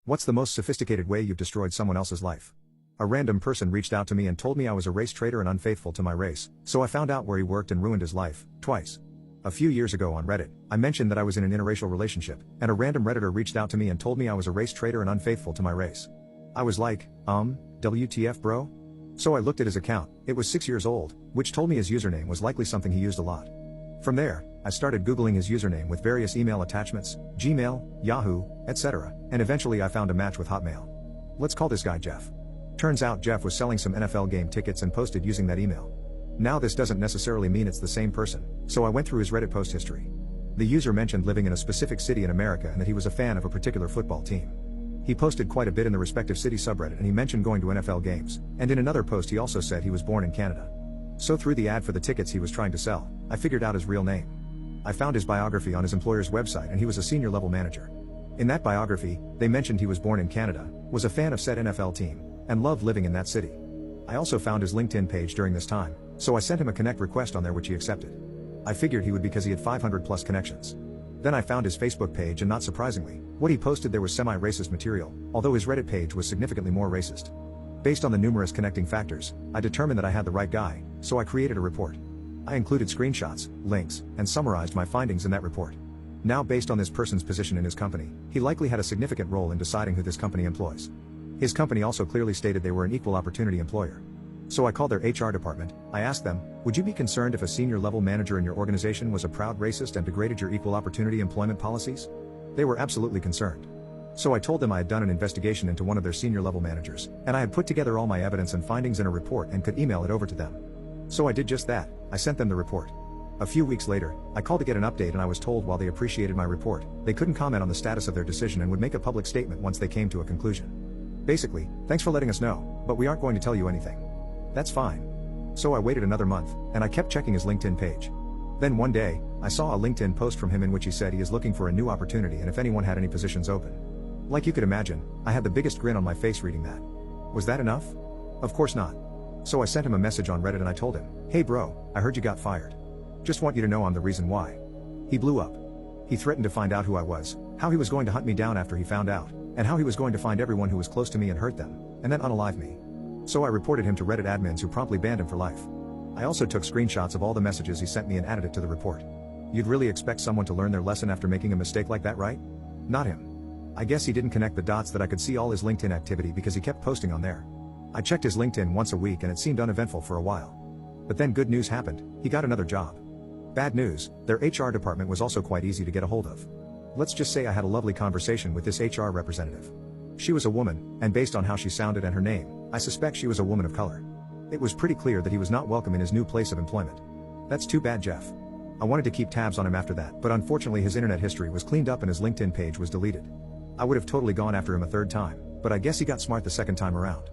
What's the most sophisticated way you've destroyed someone else's life? A random person reached out to me and told me I was a race traitor and unfaithful to my race, so I found out where he worked and ruined his life, twice. A few years ago on Reddit, I mentioned that I was in an interracial relationship, and a random Redditor reached out to me and told me I was a race traitor and unfaithful to my race. I was like, WTF bro? So I looked at his account. It was 6 years old, which told me his username was likely something he used a lot. From there, I started Googling his username with various email attachments, Gmail, Yahoo, etc., and eventually I found a match with Hotmail. Let's call this guy Jeff. Turns out Jeff was selling some NFL game tickets and posted using that email. Now this doesn't necessarily mean it's the same person, so I went through his Reddit post history. The user mentioned living in a specific city in America and that he was a fan of a particular football team. He posted quite a bit in the respective city subreddit and he mentioned going to NFL games, and in another post he also said he was born in Canada. So through the ad for the tickets he was trying to sell, I figured out his real name. I found his biography on his employer's website and he was a senior level manager. In that biography, they mentioned he was born in Canada, was a fan of said NFL team, and loved living in that city. I also found his LinkedIn page during this time, so I sent him a connect request on there which he accepted. I figured he would because he had 500 plus connections. Then I found his Facebook page and not surprisingly, what he posted there was semi-racist material, although his Reddit page was significantly more racist. Based on the numerous connecting factors, I determined that I had the right guy, so I created a report. I included screenshots, links, and summarized my findings in that report. Now based on this person's position in his company, he likely had a significant role in deciding who this company employs. His company also clearly stated they were an equal opportunity employer. So I called their HR department. I asked them, would you be concerned if a senior level manager in your organization was a proud racist and degraded your equal opportunity employment policies? They were absolutely concerned. So I told them I had done an investigation into one of their senior level managers, and I had put together all my evidence and findings in a report and could email it over to them. So I did just that. I sent them the report. A few weeks later, I called to get an update and I was told while they appreciated my report, they couldn't comment on the status of their decision and would make a public statement once they came to a conclusion. Basically, thanks for letting us know, but we aren't going to tell you anything. That's fine. So I waited another month, and I kept checking his LinkedIn page. Then one day, I saw a LinkedIn post from him in which he said he is looking for a new opportunity and if anyone had any positions open. Like you could imagine, I had the biggest grin on my face reading that. Was that enough? Of course not. So I sent him a message on Reddit and I told him, hey bro, I heard you got fired. Just want you to know I'm the reason why. He blew up. He threatened to find out who I was, how he was going to hunt me down after he found out, and how he was going to find everyone who was close to me and hurt them, and then unalive me. So I reported him to Reddit admins who promptly banned him for life. I also took screenshots of all the messages he sent me and added it to the report. You'd really expect someone to learn their lesson after making a mistake like that, right? Not him. I guess he didn't connect the dots that I could see all his LinkedIn activity because he kept posting on there. I checked his LinkedIn once a week and it seemed uneventful for a while. But then good news happened, he got another job. Bad news, their HR department was also quite easy to get a hold of. Let's just say I had a lovely conversation with this HR representative. She was a woman, and based on how she sounded and her name, I suspect she was a woman of color. It was pretty clear that he was not welcome in his new place of employment. That's too bad, Jeff. I wanted to keep tabs on him after that, but unfortunately his internet history was cleaned up and his LinkedIn page was deleted. I would have totally gone after him a third time, but I guess he got smart the second time around.